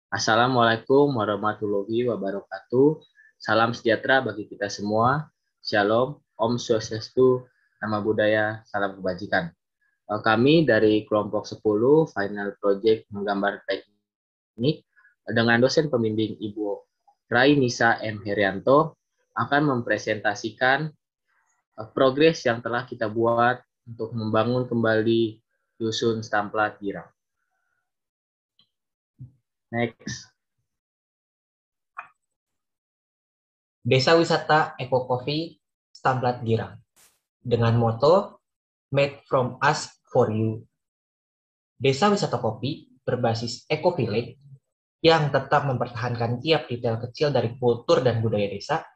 Assalamualaikum warahmatullahi wabarakatuh. Salam sejahtera bagi kita semua. Shalom, Om Swastiastu, Nama Budaya, Salam Kebajikan. Kami dari kelompok 10 Final Project Menggambar Teknik dengan dosen pembimbing Ibu Rainisa M. Herianto akan mempresentasikan progres yang telah kita buat untuk membangun kembali Dusun Stamplat Girang. Next. Desa Wisata Eco Coffee Stamplat Girang dengan moto Made from Us for You. Desa wisata kopi berbasis Eco Village yang tetap mempertahankan tiap detail kecil dari kultur dan budaya desa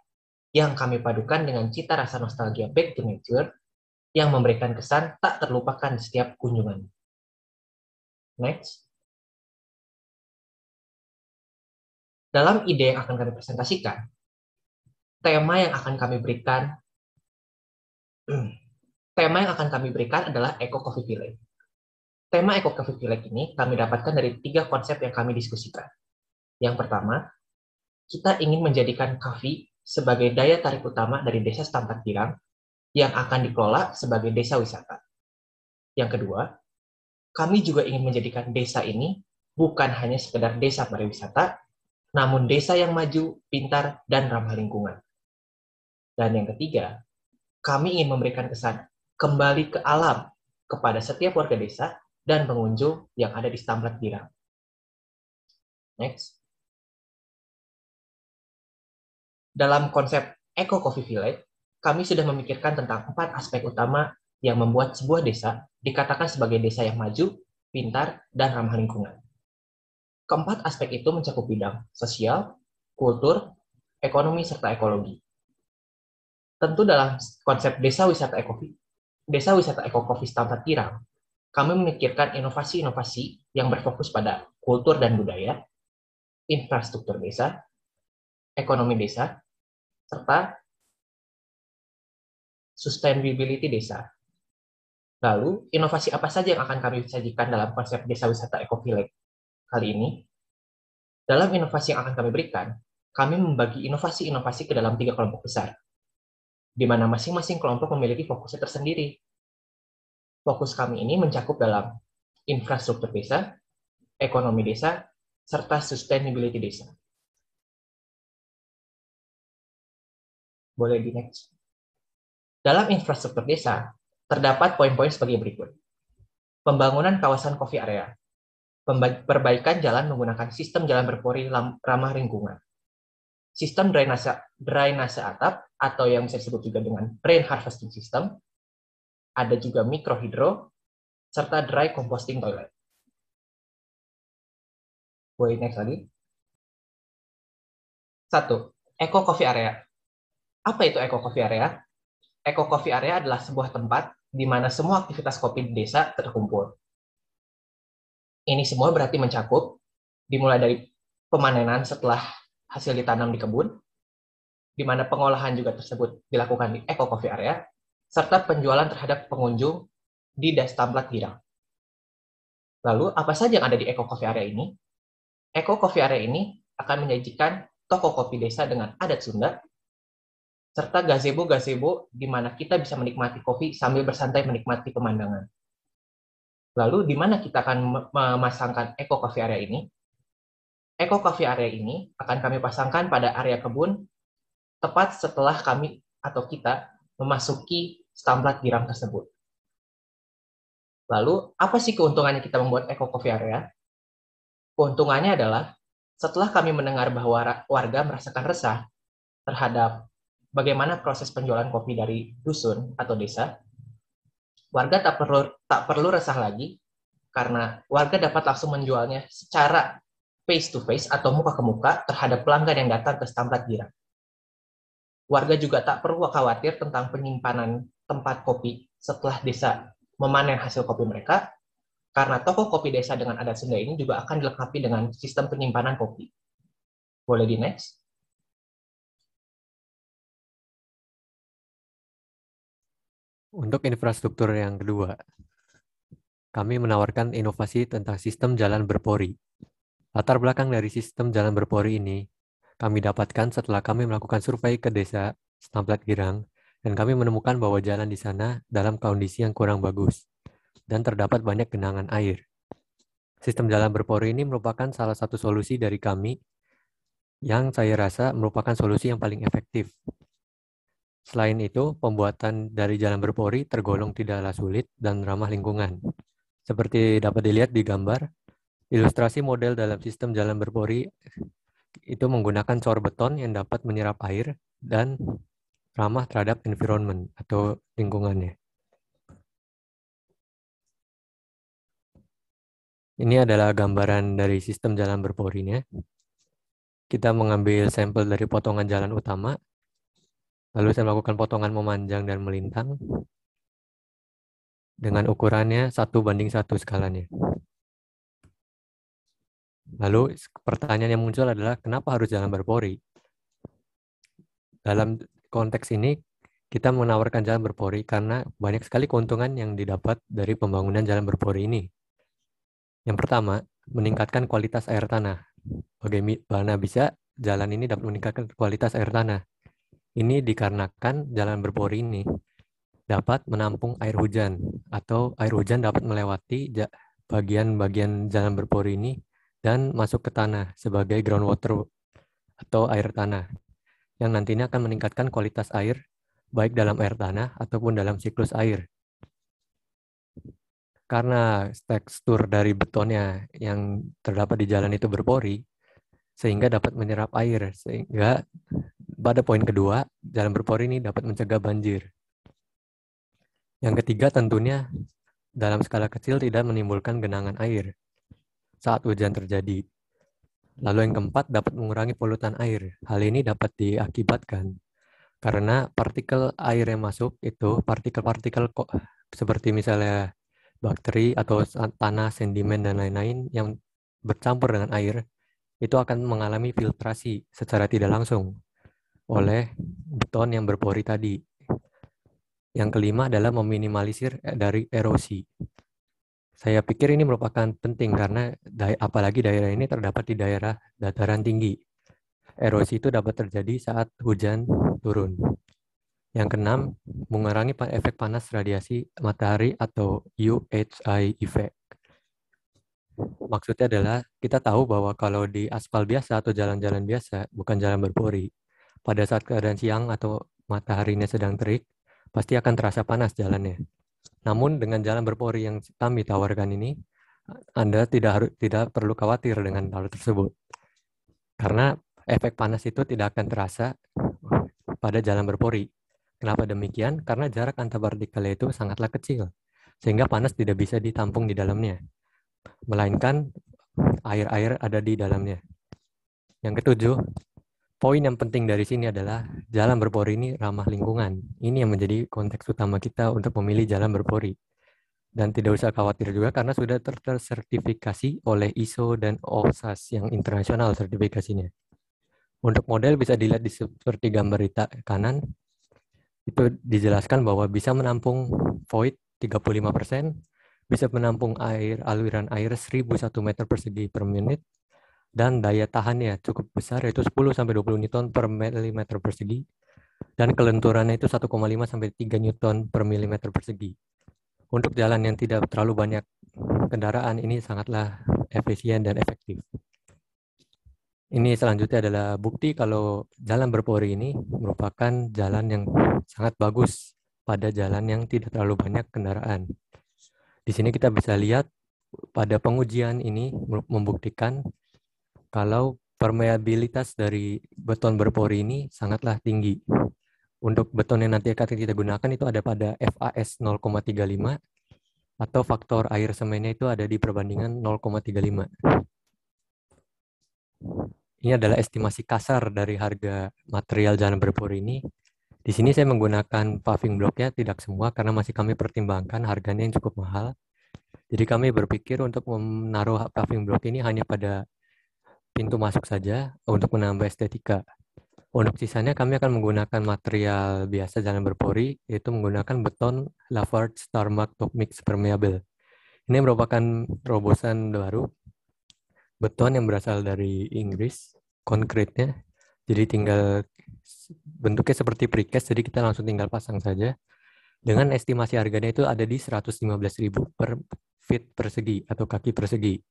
yang kami padukan dengan cita rasa nostalgia back to nature yang memberikan kesan tak terlupakan di setiap kunjungan. Next. Dalam ide yang akan kami presentasikan, tema yang akan kami berikan adalah Eco Coffee Village. Tema Eco Coffee Village ini kami dapatkan dari 3 konsep yang kami diskusikan. Yang pertama, kita ingin menjadikan coffee sebagai daya tarik utama dari Desa Stamplat Girang yang akan dikelola sebagai desa wisata. Yang kedua, kami juga ingin menjadikan desa ini bukan hanya sekedar desa pariwisata, namun desa yang maju, pintar, dan ramah lingkungan. Dan yang ketiga, kami ingin memberikan kesan kembali ke alam kepada setiap warga desa dan pengunjung yang ada di Stamplat Girang. Next. Dalam konsep Eco Coffee Village, kami sudah memikirkan tentang 4 aspek utama yang membuat sebuah desa dikatakan sebagai desa yang maju, pintar, dan ramah lingkungan. Keempat aspek itu mencakup bidang sosial, kultur, ekonomi, serta ekologi. Tentu dalam konsep desa wisata Eco Coffee Stamplat Girang, kami memikirkan inovasi-inovasi yang berfokus pada kultur dan budaya, infrastruktur desa, ekonomi desa, serta sustainability desa. Lalu, inovasi apa saja yang akan kami sajikan dalam konsep desa wisata Eco Village kali ini? Dalam inovasi yang akan kami berikan, kami membagi inovasi-inovasi ke dalam 3 kelompok besar, di mana masing-masing kelompok memiliki fokusnya tersendiri. Fokus kami ini mencakup dalam infrastruktur desa, ekonomi desa, serta sustainability desa. Boleh di next. Dalam infrastruktur desa, terdapat poin-poin sebagai berikut. Pembangunan kawasan coffee area, perbaikan jalan menggunakan sistem jalan berpori ramah lingkungan, sistem drainase atap atau yang bisa disebut juga dengan rain harvesting system, ada juga mikrohidro, serta dry composting toilet. Boleh next lagi. 1. Eco Coffee Area. Apa itu Eco Coffee Area? Eco Coffee Area adalah sebuah tempat di mana semua aktivitas kopi di desa terkumpul. Ini semua berarti mencakup dimulai dari pemanenan setelah hasil ditanam di kebun, di mana pengolahan juga tersebut dilakukan di Eco Coffee Area, serta penjualan terhadap pengunjung di Stamplat Girang. Lalu, apa saja yang ada di Eco Coffee Area ini? Eco Coffee Area ini akan menyajikan toko kopi desa dengan adat Sunda, serta gazebo-gazebo di mana kita bisa menikmati kopi sambil bersantai menikmati pemandangan. Lalu, di mana kita akan memasangkan Eco Coffee Area ini? Eco Coffee Area ini akan kami pasangkan pada area kebun tepat setelah kami atau kita memasuki Stamplat Girang tersebut. Lalu, apa sih keuntungannya kita membuat Eco Coffee Area? Keuntungannya adalah setelah kami mendengar bahwa warga merasakan resah terhadap bagaimana proses penjualan kopi dari dusun atau desa, warga tak perlu resah lagi karena warga dapat langsung menjualnya secara face to face atau muka ke muka terhadap pelanggan yang datang ke Stamplat Girang. Warga juga tak perlu khawatir tentang penyimpanan tempat kopi setelah desa memanen hasil kopi mereka, karena toko kopi desa dengan adat Sunda ini juga akan dilengkapi dengan sistem penyimpanan kopi. Boleh di next? Untuk infrastruktur yang kedua, kami menawarkan inovasi tentang sistem jalan berpori. Latar belakang dari sistem jalan berpori ini kami dapatkan setelah kami melakukan survei ke desa Stamplat Girang, dan kami menemukan bahwa jalan di sana dalam kondisi yang kurang bagus, dan terdapat banyak genangan air. Sistem jalan berpori ini merupakan salah satu solusi dari kami yang saya rasa merupakan solusi yang paling efektif. Selain itu, pembuatan dari jalan berpori tergolong tidaklah sulit dan ramah lingkungan. Seperti dapat dilihat di gambar, ilustrasi model dalam sistem jalan berpori itu menggunakan cor beton yang dapat menyerap air dan ramah terhadap environment atau lingkungannya. Ini adalah gambaran dari sistem jalan berporinya. Kita mengambil sampel dari potongan jalan utama, lalu saya melakukan potongan memanjang dan melintang dengan ukurannya 1:1 skalanya. Lalu pertanyaan yang muncul adalah kenapa harus jalan berpori? Dalam konteks ini, kita menawarkan jalan berpori karena banyak sekali keuntungan yang didapat dari pembangunan jalan berpori ini. Yang pertama, meningkatkan kualitas air tanah. Bagaimana bisa jalan ini dapat meningkatkan kualitas air tanah? Ini dikarenakan jalan berpori ini dapat menampung air hujan, atau air hujan dapat melewati bagian-bagian jalan berpori ini dan masuk ke tanah sebagai groundwater atau air tanah, yang nantinya akan meningkatkan kualitas air baik dalam air tanah ataupun dalam siklus air. Karena tekstur dari betonnya yang terdapat di jalan itu berpori, sehingga dapat menyerap air. Sehingga pada poin kedua, jalan berpori ini dapat mencegah banjir. Yang ketiga tentunya dalam skala kecil tidak menimbulkan genangan air saat hujan terjadi. Lalu yang keempat dapat mengurangi polutan air. Hal ini dapat diakibatkan karena partikel air yang masuk itu partikel-partikel seperti misalnya bakteri atau tanah, sedimen, dan lain-lain yang bercampur dengan air itu akan mengalami filtrasi secara tidak langsung oleh beton yang berpori tadi. Yang kelima adalah meminimalisir dari erosi. Saya pikir ini merupakan penting karena apalagi daerah ini terdapat di daerah dataran tinggi. Erosi itu dapat terjadi saat hujan turun. Yang keenam, mengurangi efek panas radiasi matahari atau UHI effect. Maksudnya adalah kita tahu bahwa kalau di aspal biasa atau jalan-jalan biasa, bukan jalan berpori, pada saat keadaan siang atau mataharinya sedang terik, pasti akan terasa panas jalannya. Namun dengan jalan berpori yang kami tawarkan ini, Anda tidak perlu khawatir dengan hal tersebut. Karena efek panas itu tidak akan terasa pada jalan berpori. Kenapa demikian? Karena jarak antar partikel itu sangatlah kecil, sehingga panas tidak bisa ditampung di dalamnya, melainkan air-air ada di dalamnya. Yang ketujuh, poin yang penting dari sini adalah jalan berpori ini ramah lingkungan. Ini yang menjadi konteks utama kita untuk memilih jalan berpori. Dan tidak usah khawatir juga karena sudah tersertifikasi oleh ISO dan OSAS yang internasional sertifikasinya. Untuk model bisa dilihat di seperti gambar di kanan. Itu dijelaskan bahwa bisa menampung void 35%, bisa menampung aliran air 1001 meter persegi per menit, dan daya tahannya cukup besar yaitu 10-20 Newton per milimeter persegi, dan kelenturannya itu 1,5-3 Newton per milimeter persegi. Untuk jalan yang tidak terlalu banyak kendaraan ini sangatlah efisien dan efektif. Ini selanjutnya adalah bukti kalau jalan berpori ini merupakan jalan yang sangat bagus pada jalan yang tidak terlalu banyak kendaraan. Di sini kita bisa lihat pada pengujian ini membuktikan kalau permeabilitas dari beton berpori ini sangatlah tinggi. Untuk beton yang nanti akan kita gunakan itu ada pada FAS 0,35 atau faktor air semennya itu ada di perbandingan 0,35. Ini adalah estimasi kasar dari harga material jalan berpori ini. Di sini saya menggunakan paving blocknya tidak semua karena masih kami pertimbangkan harganya yang cukup mahal. Jadi kami berpikir untuk menaruh paving block ini hanya pada pintu masuk saja untuk menambah estetika. Untuk sisanya kami akan menggunakan material biasa jalan berpori, yaitu menggunakan beton Lafarge Starmark Top Mix Permeable. Ini merupakan terobosan baru beton yang berasal dari Inggris, konkretnya. Jadi tinggal bentuknya seperti precast, jadi kita langsung tinggal pasang saja. Dengan estimasi harganya itu ada di 115.000 per feet persegi atau kaki persegi.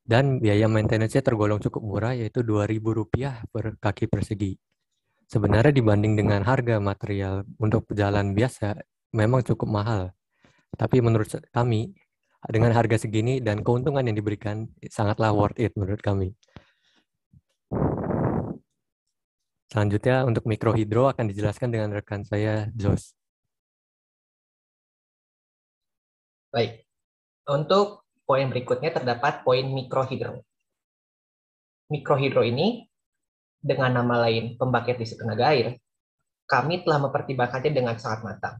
Dan biaya maintenance-nya tergolong cukup murah, yaitu Rp2.000 per kaki persegi. Sebenarnya dibanding dengan harga material untuk jalan biasa, memang cukup mahal. Tapi menurut kami, dengan harga segini dan keuntungan yang diberikan, sangatlah worth it menurut kami. Selanjutnya untuk mikrohidro akan dijelaskan dengan rekan saya, Jos. Baik. Untuk poin berikutnya terdapat poin mikrohidro. Mikrohidro ini dengan nama lain pembangkit listrik tenaga air, kami telah mempertimbangkannya dengan sangat matang.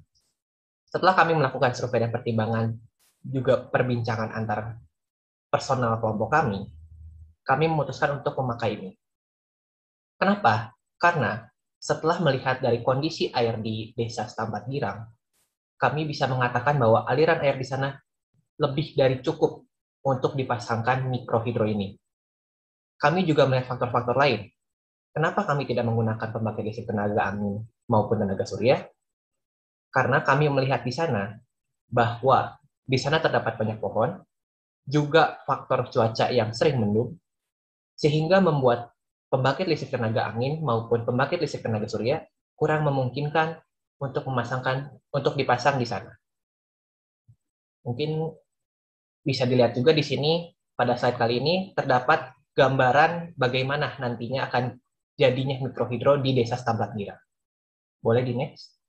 Setelah kami melakukan survei dan pertimbangan juga perbincangan antar personal kelompok kami memutuskan untuk memakai ini. Kenapa? Karena setelah melihat dari kondisi air di Desa Setampat Girang, kami bisa mengatakan bahwa aliran air di sana lebih dari cukup untuk dipasangkan mikrohidro ini. Kami juga melihat faktor-faktor lain. Kenapa kami tidak menggunakan pembangkit listrik tenaga angin maupun tenaga surya? Karena kami melihat di sana bahwa di sana terdapat banyak pohon, juga faktor cuaca yang sering mendung, sehingga membuat pembangkit listrik tenaga angin maupun pembangkit listrik tenaga surya kurang memungkinkan untuk dipasang di sana. Mungkin bisa dilihat juga di sini pada slide kali ini terdapat gambaran bagaimana nantinya akan jadinya mikrohidro di Desa Setampat Girang. Boleh di next.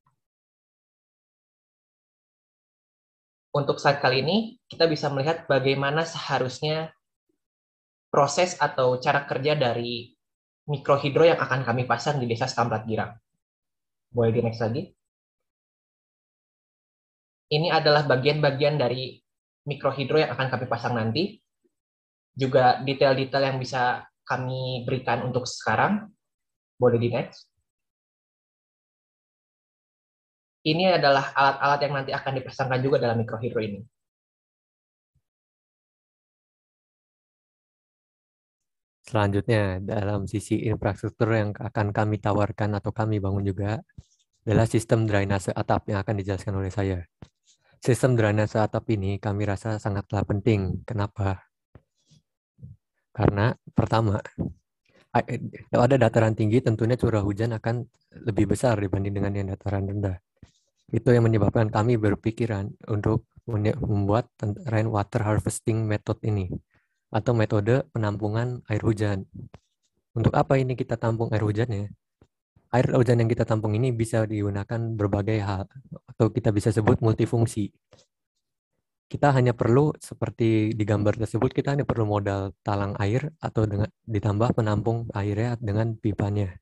Untuk slide kali ini kita bisa melihat bagaimana seharusnya proses atau cara kerja dari mikrohidro yang akan kami pasang di Desa Setampat Girang. Boleh di next lagi. Ini adalah bagian-bagian dari mikrohidro yang akan kami pasang nanti. Juga detail-detail yang bisa kami berikan untuk sekarang. Boleh di next. Ini adalah alat-alat yang nanti akan dipasangkan juga dalam mikrohidro ini. Selanjutnya, dalam sisi infrastruktur yang akan kami tawarkan atau kami bangun juga adalah sistem drainase atap yang akan dijelaskan oleh saya. Sistem drainase atap ini kami rasa sangatlah penting. Kenapa? Karena pertama, kalau ada dataran tinggi tentunya curah hujan akan lebih besar dibanding dengan yang dataran rendah. Itu yang menyebabkan kami berpikiran untuk membuat rainwater harvesting method ini atau metode penampungan air hujan. Untuk apa ini kita tampung air hujannya? Air hujan yang kita tampung ini bisa digunakan berbagai hal atau kita bisa sebut multifungsi. Kita hanya perlu seperti di gambar tersebut, kita hanya perlu modal talang air atau dengan ditambah penampung airnya dengan pipanya.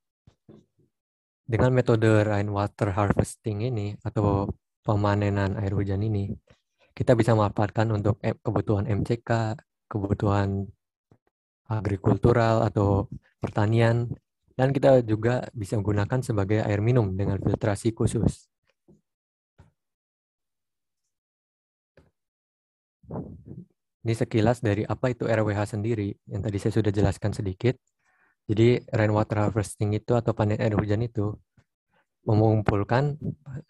Dengan metode rainwater harvesting ini atau pemanenan air hujan ini, kita bisa memanfaatkan untuk kebutuhan MCK, kebutuhan agrikultural atau pertanian, dan kita juga bisa menggunakan sebagai air minum dengan filtrasi khusus. Ini sekilas dari apa itu RWH sendiri, yang tadi saya sudah jelaskan sedikit. Jadi rainwater harvesting itu atau panen air hujan itu mengumpulkan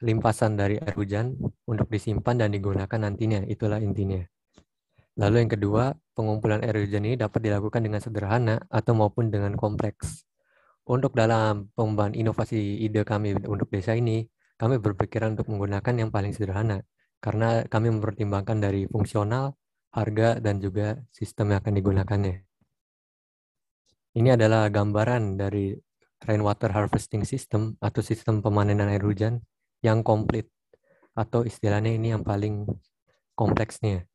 limpasan dari air hujan untuk disimpan dan digunakan nantinya. Itulah intinya. Lalu yang kedua, pengumpulan air hujan ini dapat dilakukan dengan sederhana atau maupun dengan kompleks. Untuk dalam pengembangan inovasi ide kami untuk desa ini, kami berpikiran untuk menggunakan yang paling sederhana karena kami mempertimbangkan dari fungsional, harga, dan juga sistem yang akan digunakannya. Ini adalah gambaran dari rainwater harvesting system atau sistem pemanenan air hujan yang komplit atau istilahnya ini yang paling kompleksnya.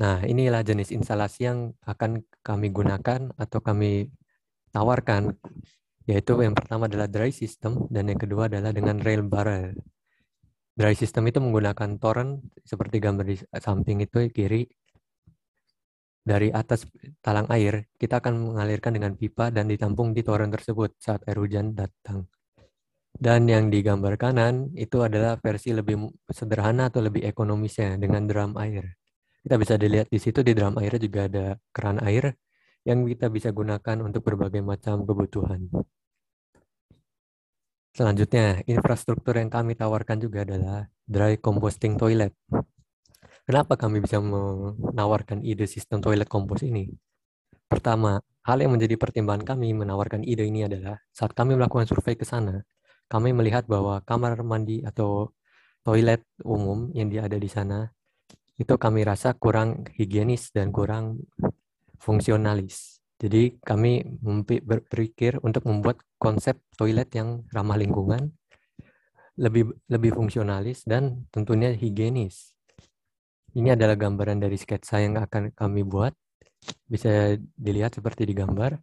Nah, inilah jenis instalasi yang akan kami gunakan atau kami tawarkan, yaitu yang pertama adalah dry system dan yang kedua adalah dengan rail barrel. Dry system itu menggunakan torrent seperti gambar di samping itu kiri. Dari atas talang air, kita akan mengalirkan dengan pipa dan ditampung di torrent tersebut saat air hujan datang. Dan yang di gambar kanan itu adalah versi lebih sederhana atau lebih ekonomisnya dengan drum air. Kita bisa dilihat di situ di dalam airnya juga ada keran air yang kita bisa gunakan untuk berbagai macam kebutuhan. Selanjutnya, infrastruktur yang kami tawarkan juga adalah dry composting toilet. Kenapa kami bisa menawarkan ide sistem toilet kompos ini? Pertama, hal yang menjadi pertimbangan kami menawarkan ide ini adalah saat kami melakukan survei ke sana, kami melihat bahwa kamar mandi atau toilet umum yang ada di sana itu kami rasa kurang higienis dan kurang fungsionalis. Jadi kami berpikir untuk membuat konsep toilet yang ramah lingkungan, lebih fungsionalis dan tentunya higienis. Ini adalah gambaran dari sketsa yang akan kami buat. Bisa dilihat seperti di gambar.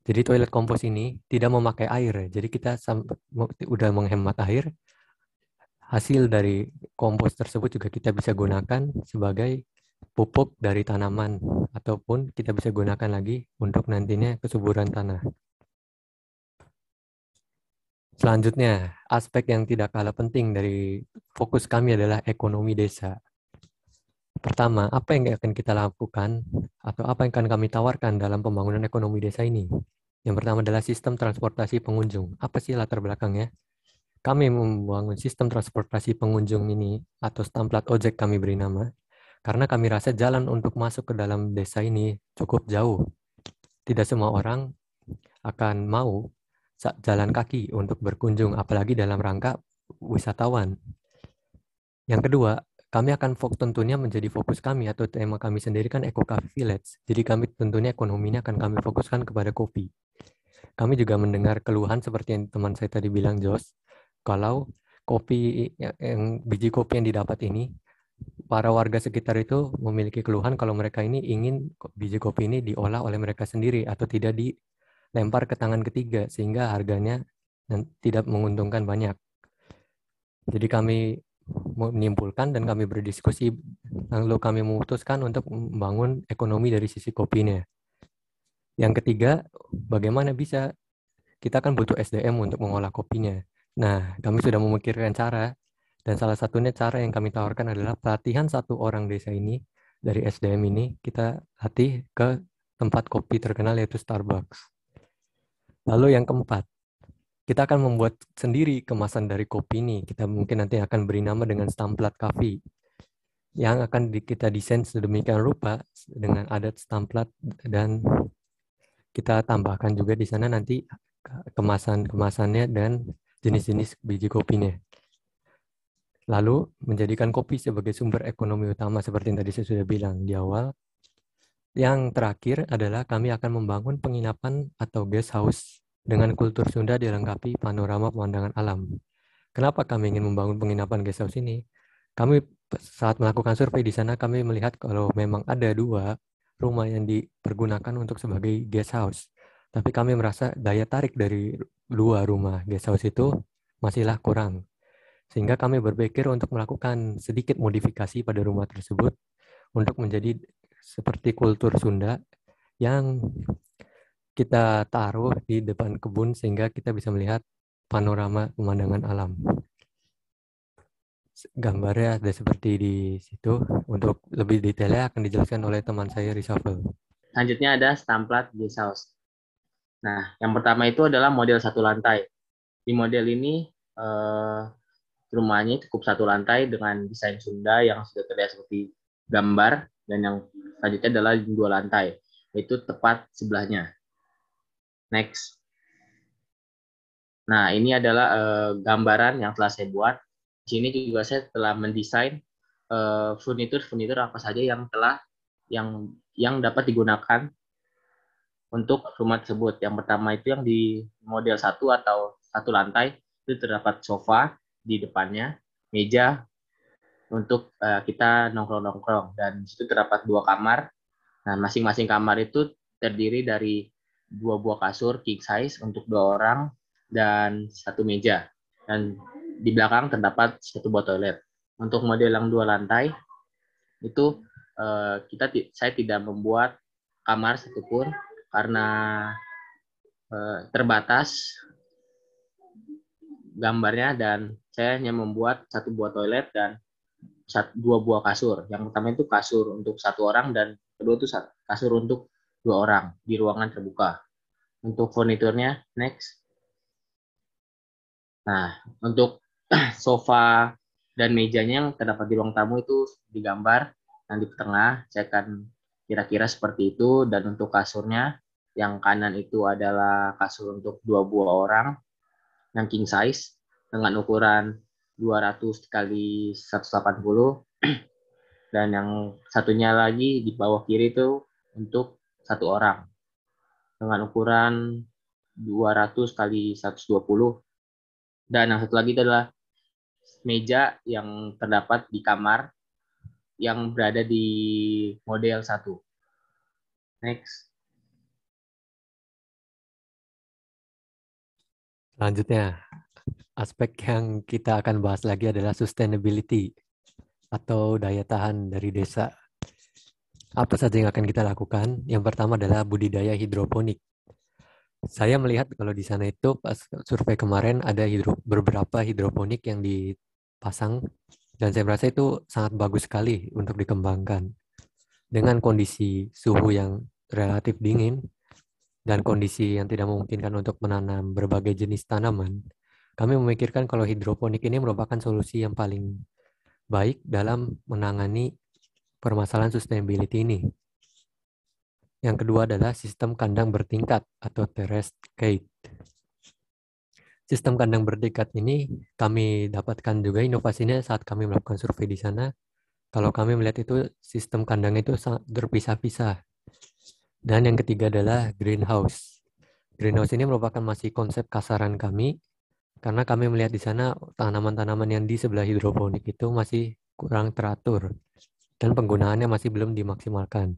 Jadi toilet kompos ini tidak memakai air. Jadi kita udah menghemat air. Hasil dari kompos tersebut juga kita bisa gunakan sebagai pupuk dari tanaman ataupun kita bisa gunakan lagi untuk nantinya kesuburan tanah. Selanjutnya, aspek yang tidak kalah penting dari fokus kami adalah ekonomi desa. Pertama, apa yang akan kita lakukan atau apa yang akan kami tawarkan dalam pembangunan ekonomi desa ini? Yang pertama adalah sistem transportasi pengunjung. Apa sih latar belakangnya? Kami membangun sistem transportasi pengunjung ini atau stamp-plat ojek kami beri nama karena kami rasa jalan untuk masuk ke dalam desa ini cukup jauh. Tidak semua orang akan mau jalan kaki untuk berkunjung, apalagi dalam rangka wisatawan. Yang kedua, kami akan tentunya menjadi fokus kami atau tema kami sendiri kan Eco Coffee Village. Jadi kami tentunya ekonominya akan kami fokuskan kepada kopi. Kami juga mendengar keluhan seperti yang teman saya tadi bilang, Jos, kalau kopi yang biji kopi yang didapat ini, para warga sekitar itu memiliki keluhan kalau mereka ini ingin biji kopi ini diolah oleh mereka sendiri atau tidak dilempar ke tangan ketiga sehingga harganya tidak menguntungkan banyak. Jadi kami menyimpulkan dan kami berdiskusi lalu kami memutuskan untuk membangun ekonomi dari sisi kopinya. Yang ketiga, bagaimana bisa kita kan butuh SDM untuk mengolah kopinya. Nah, kami sudah memikirkan cara dan salah satunya cara yang kami tawarkan adalah pelatihan satu orang desa ini dari SDM ini kita latih ke tempat kopi terkenal yaitu Starbucks. Lalu yang keempat, kita akan membuat sendiri kemasan dari kopi ini. Kita mungkin nanti akan beri nama dengan Stamplat Coffee yang akan kita desain sedemikian rupa dengan adat stamplat dan kita tambahkan juga di sana nanti kemasannya dan jenis-jenis biji kopinya. Lalu menjadikan kopi sebagai sumber ekonomi utama seperti yang tadi saya sudah bilang di awal. Yang terakhir adalah kami akan membangun penginapan atau guest house dengan kultur Sunda dilengkapi panorama pemandangan alam. Kenapa kami ingin membangun penginapan guest house ini? Kami saat melakukan survei di sana kami melihat kalau memang ada 2 rumah yang dipergunakan untuk sebagai guest house. Tapi kami merasa daya tarik dari 2 rumah guest house itu masihlah kurang. Sehingga kami berpikir untuk melakukan sedikit modifikasi pada rumah tersebut untuk menjadi seperti kultur Sunda yang kita taruh di depan kebun sehingga kita bisa melihat panorama pemandangan alam. Gambarnya ada seperti di situ. Untuk lebih detailnya akan dijelaskan oleh teman saya Reshuffle. Selanjutnya ada Stamplat Guest House. Nah, yang pertama itu adalah model satu lantai. Di model ini rumahnya cukup satu lantai dengan desain Sunda yang sudah terlihat seperti gambar, dan yang selanjutnya adalah 2 lantai, yaitu tepat sebelahnya. Next. Nah, ini adalah gambaran yang telah saya buat. Di sini juga saya telah mendesain furnitur apa saja yang dapat digunakan untuk rumah tersebut. Yang pertama itu yang di model 1 atau satu lantai, itu terdapat sofa di depannya, meja untuk kita nongkrong-nongkrong, dan di situ terdapat 2 kamar. Nah, masing-masing kamar itu terdiri dari 2 buah kasur king size untuk 2 orang dan 1 meja. Dan di belakang terdapat 1 buah toilet. Untuk model yang 2 lantai itu saya tidak membuat kamar satupun karena terbatas gambarnya, dan saya hanya membuat 1 buah toilet dan dua buah kasur. Yang pertama itu kasur untuk satu orang dan kedua itu kasur untuk dua orang di ruangan terbuka. Untuk furniturnya, next. Nah, untuk sofa dan mejanya yang terdapat di ruang tamu itu digambar yang di tengah, saya akan kira-kira seperti itu. Dan untuk kasurnya, yang kanan itu adalah kasur untuk dua buah orang, yang king size, dengan ukuran 200 kali 180. Dan yang satunya lagi di bawah kiri itu untuk satu orang, dengan ukuran 200 kali 120. Dan yang satu lagi adalah meja yang terdapat di kamar yang berada di model 1. Next. Selanjutnya, aspek yang kita akan bahas lagi adalah sustainability atau daya tahan dari desa. Apa saja yang akan kita lakukan? Yang pertama adalah budidaya hidroponik. Saya melihat kalau di sana itu pas survei kemarin ada beberapa hidroponik yang dipasang dan saya merasa itu sangat bagus sekali untuk dikembangkan. Dengan kondisi suhu yang relatif dingin dan kondisi yang tidak memungkinkan untuk menanam berbagai jenis tanaman, kami memikirkan kalau hidroponik ini merupakan solusi yang paling baik dalam menangani permasalahan sustainability ini. Yang kedua adalah sistem kandang bertingkat atau terraced cage. Sistem kandang bertingkat ini kami dapatkan juga inovasinya saat kami melakukan survei di sana. Kalau kami melihat itu sistem kandang itu sangat berpisah-pisah. Dan yang ketiga adalah greenhouse. Greenhouse ini merupakan masih konsep kasaran kami karena kami melihat di sana tanaman-tanaman yang di sebelah hidroponik itu masih kurang teratur dan penggunaannya masih belum dimaksimalkan.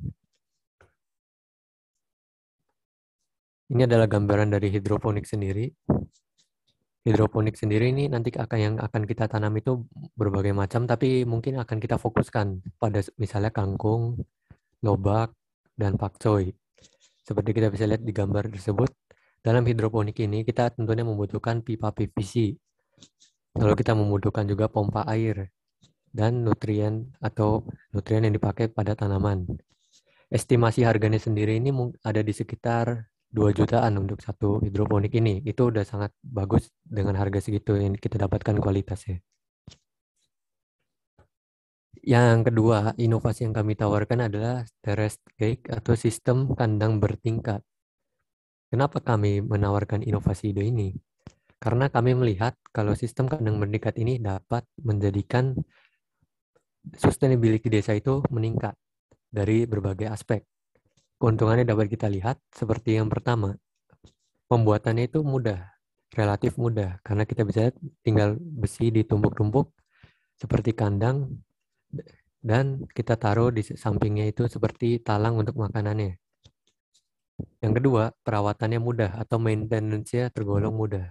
Ini adalah gambaran dari hidroponik sendiri. Hidroponik sendiri ini nanti yang akan kita tanam itu berbagai macam, tapi mungkin akan kita fokuskan pada misalnya kangkung, lobak, dan pakcoy. Seperti kita bisa lihat di gambar tersebut, dalam hidroponik ini kita tentunya membutuhkan pipa PVC. Lalu kita membutuhkan juga pompa air dan nutrien yang dipakai pada tanaman. Estimasi harganya sendiri ini ada di sekitar 2 jutaan untuk satu hidroponik ini. Itu udah sangat bagus dengan harga segitu yang kita dapatkan kualitasnya. Yang kedua, inovasi yang kami tawarkan adalah terraced cage atau sistem kandang bertingkat. Kenapa kami menawarkan inovasi ide ini? Karena kami melihat kalau sistem kandang bertingkat ini dapat menjadikan sustainability desa itu meningkat dari berbagai aspek. Keuntungannya dapat kita lihat seperti yang pertama, pembuatannya itu mudah, relatif mudah, karena kita bisa tinggal besi ditumpuk-tumpuk seperti kandang dan kita taruh di sampingnya itu seperti talang untuk makanannya. Yang kedua, perawatannya mudah atau maintenance-nya tergolong mudah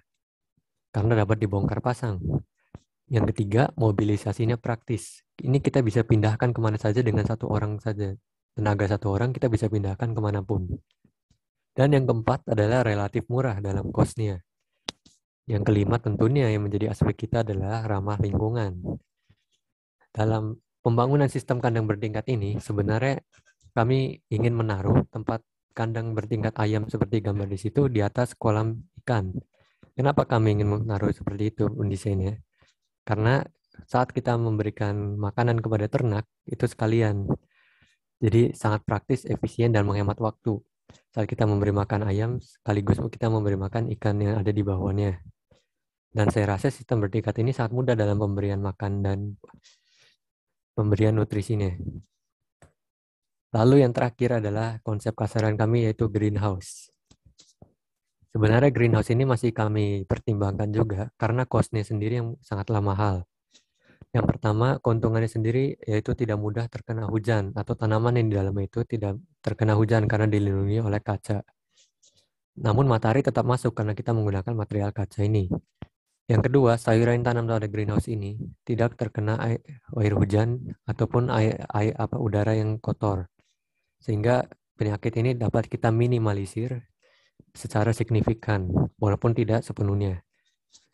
karena dapat dibongkar pasang. Yang ketiga, mobilisasinya praktis. Ini kita bisa pindahkan kemana saja dengan satu orang saja. Tenaga satu orang kita bisa pindahkan kemanapun. Dan yang keempat adalah relatif murah dalam cost-nya. Yang kelima tentunya yang menjadi aspek kita adalah ramah lingkungan. Dalam pembangunan sistem kandang bertingkat ini, sebenarnya kami ingin menaruh tempat kandang bertingkat ayam seperti gambar di situ di atas kolam ikan. Kenapa kami ingin menaruh seperti itu desainnya? Karena saat kita memberikan makanan kepada ternak, itu sekalian. Jadi sangat praktis, efisien, dan menghemat waktu. Saat kita memberi makan ayam, sekaligus kita memberi makan ikan yang ada di bawahnya. Dan saya rasa sistem bertingkat ini sangat mudah dalam pemberian makan dan pemberian nutrisinya. Lalu yang terakhir adalah konsep kasaran kami yaitu greenhouse. Sebenarnya greenhouse ini masih kami pertimbangkan juga karena cost-nya sendiri yang sangatlah mahal. Yang pertama, keuntungannya sendiri yaitu tidak mudah terkena hujan atau tanaman yang di dalamnya itu tidak terkena hujan karena dilindungi oleh kaca. Namun matahari tetap masuk karena kita menggunakan material kaca ini. Yang kedua, sayuran yang tanam pada greenhouse ini tidak terkena air hujan ataupun udara yang kotor. Sehingga penyakit ini dapat kita minimalisir secara signifikan, walaupun tidak sepenuhnya.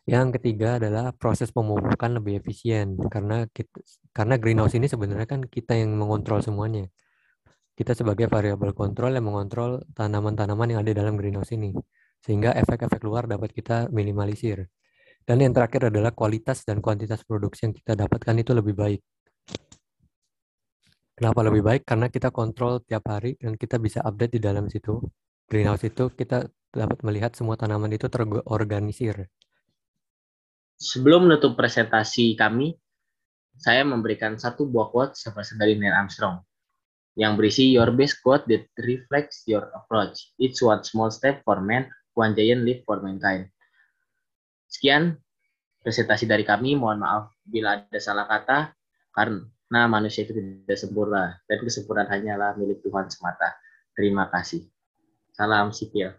Yang ketiga adalah proses pemupukan lebih efisien, karena Karena greenhouse ini sebenarnya kan kita yang mengontrol semuanya. Kita sebagai variabel kontrol yang mengontrol tanaman-tanaman yang ada dalam greenhouse ini. Sehingga efek-efek luar dapat kita minimalisir. Dan yang terakhir adalah kualitas dan kuantitas produksi yang kita dapatkan itu lebih baik. Kenapa lebih baik? Karena kita kontrol tiap hari dan kita bisa update di dalam situ. Greenhouse itu kita dapat melihat semua tanaman itu terorganisir. Sebelum menutup presentasi kami, saya memberikan satu buah quote dari Neil Armstrong yang berisi your best quote that reflects your approach. It's one small step for man, one giant leap for mankind. Sekian presentasi dari kami. Mohon maaf bila ada salah kata, karena manusia itu tidak sempurna dan kesempurnaan hanyalah milik Tuhan semata. Terima kasih. Salam sipil.